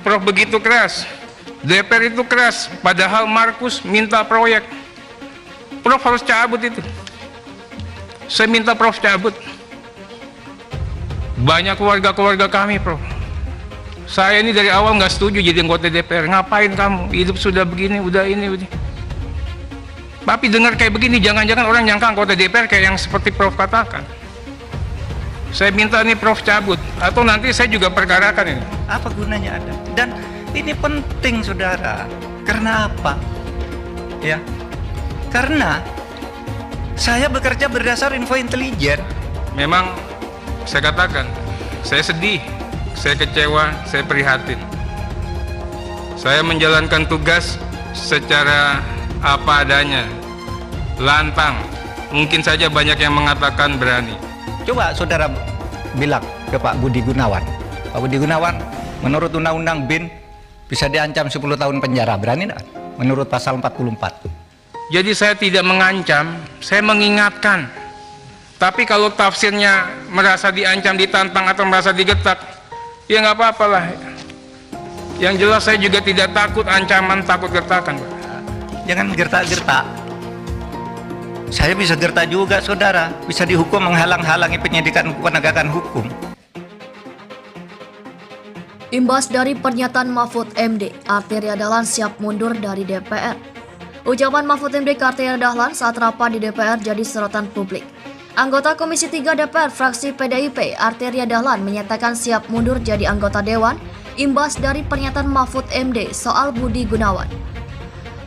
Prof begitu keras, DPR itu keras, padahal Markus minta proyek. Prof harus cabut itu. Saya minta Prof cabut. Banyak keluarga-keluarga kami, Prof. Saya ini dari awal nggak setuju jadi anggota DPR. Ngapain kamu? Hidup sudah begini, udah ini, udah. Tapi dengar kayak begini, jangan-jangan orang nyangka anggota DPR kayak yang seperti Prof katakan. Saya minta nih Prof cabut, atau nanti saya juga perkarakan ini. Apa gunanya ada? Dan ini penting, saudara. Karena apa? Ya, karena saya bekerja berdasar info intelijen. Memang saya katakan, saya sedih, saya kecewa, saya prihatin. Saya menjalankan tugas secara apa adanya, lantang. Mungkin saja banyak yang mengatakan berani. Coba saudara bilang ke Pak Budi Gunawan. Pak Budi Gunawan, menurut Undang-Undang BIN bisa diancam 10 tahun penjara. Berani enggak? Menurut pasal 44. Jadi saya tidak mengancam, saya mengingatkan. Tapi kalau tafsirnya merasa diancam, ditantang, atau merasa digetak, ya nggak apa-apa lah. Yang jelas saya juga tidak takut ancaman, takut gertakan, Pak. Jangan gertak-gertak. Saya bisa gertak juga, saudara. Bisa dihukum menghalang-halangi penyidikan penegakan hukum. Imbas dari pernyataan Mahfud MD, Arteria Dahlan siap mundur dari DPR. Ucapan Mahfud MD ke Arteria Dahlan saat rapat di DPR jadi sorotan publik. Anggota Komisi 3 DPR fraksi PDIP, Arteria Dahlan menyatakan siap mundur jadi anggota Dewan imbas dari pernyataan Mahfud MD soal Budi Gunawan.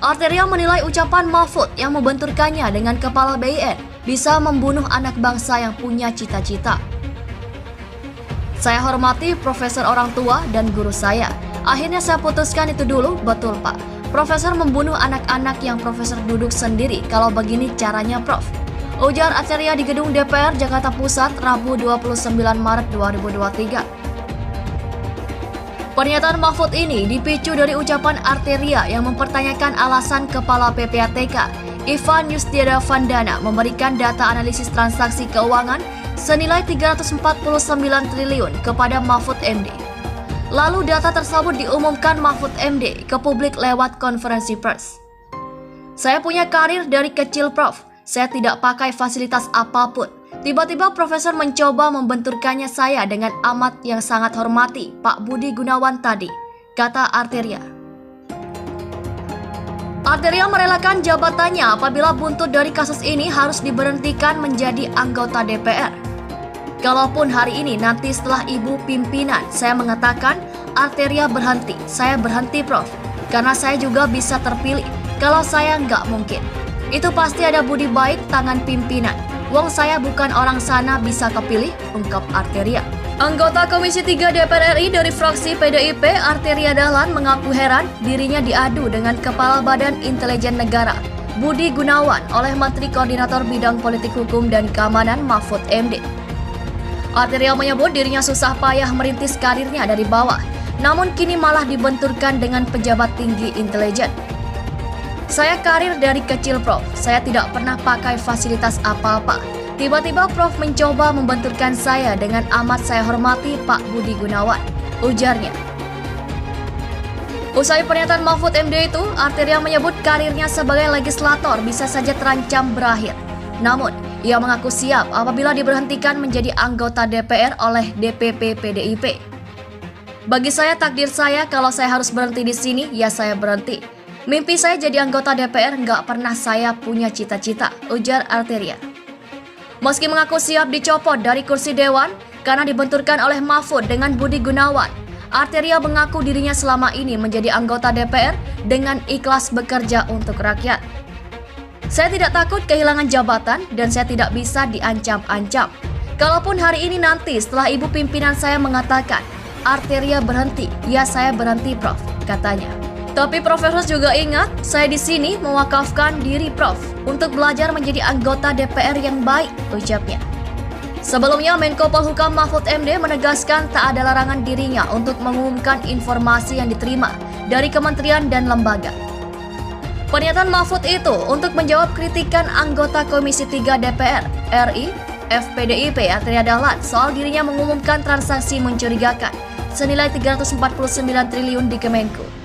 Arteria menilai ucapan Mahfud yang membenturkannya dengan kepala BIN bisa membunuh anak bangsa yang punya cita-cita. Saya hormati profesor orang tua dan guru saya. Akhirnya saya putuskan itu dulu, betul Pak. Profesor membunuh anak-anak yang profesor duduk sendiri kalau begini caranya Prof. Ujar Arteria di gedung DPR Jakarta Pusat Rabu 29 Maret 2023. Pernyataan Mahfud ini dipicu dari ucapan Arteria yang mempertanyakan alasan Kepala PPATK, Ivan Yustiada Vandana, memberikan data analisis transaksi keuangan senilai 349 triliun kepada Mahfud MD. Lalu data tersebut diumumkan Mahfud MD ke publik lewat konferensi pers. Saya punya karir dari kecil Prof, saya tidak pakai fasilitas apapun. Tiba-tiba profesor mencoba membenturkannya saya dengan amat yang sangat hormati Pak Budi Gunawan tadi, kata Arteria. Arteria merelakan jabatannya apabila buntut dari kasus ini harus diberhentikan menjadi anggota DPR. Kalaupun hari ini nanti setelah ibu pimpinan saya mengatakan Arteria berhenti, saya berhenti Prof. Karena saya juga bisa terpilih, kalau saya nggak mungkin. Itu pasti ada budi baik tangan pimpinan. Wong saya bukan orang sana bisa kepilih, ungkap Arteria. Anggota Komisi 3 DPR RI dari fraksi PDIP, Arteria Dahlan mengaku heran dirinya diadu dengan Kepala Badan Intelijen Negara, Budi Gunawan, oleh Menteri Koordinator Bidang Politik Hukum dan Keamanan Mahfud MD. Arteria menyebut dirinya susah payah merintis karirnya dari bawah, namun kini malah dibenturkan dengan pejabat tinggi intelijen. Saya karir dari kecil Prof, saya tidak pernah pakai fasilitas apa-apa. Tiba-tiba Prof mencoba membenturkan saya dengan amat saya hormati Pak Budi Gunawan, ujarnya. Usai pernyataan Mahfud MD itu, Arteria menyebut karirnya sebagai legislator bisa saja terancam berakhir. Namun, ia mengaku siap apabila diberhentikan menjadi anggota DPR oleh DPP PDIP. Bagi saya takdir saya kalau saya harus berhenti di sini, ya saya berhenti. Mimpi saya jadi anggota DPR nggak pernah saya punya cita-cita, ujar Arteria. Meski mengaku siap dicopot dari kursi Dewan karena dibenturkan oleh Mahfud dengan Budi Gunawan, Arteria mengaku dirinya selama ini menjadi anggota DPR dengan ikhlas bekerja untuk rakyat. Saya tidak takut kehilangan jabatan dan saya tidak bisa diancam-ancam. Kalaupun hari ini nanti setelah ibu pimpinan saya mengatakan, Arteria berhenti, ya saya berhenti Prof, katanya. Tapi Profesor juga ingat, saya di sini mewakafkan diri Prof untuk belajar menjadi anggota DPR yang baik, ucapnya. Sebelumnya, Menko Polhukam Mahfud MD menegaskan tak ada larangan dirinya untuk mengumumkan informasi yang diterima dari kementerian dan lembaga. Pernyataan Mahfud itu untuk menjawab kritikan anggota Komisi 3 DPR RI, FPDIP Arteria Dahlan soal dirinya mengumumkan transaksi mencurigakan senilai 349 triliun di Kemenku.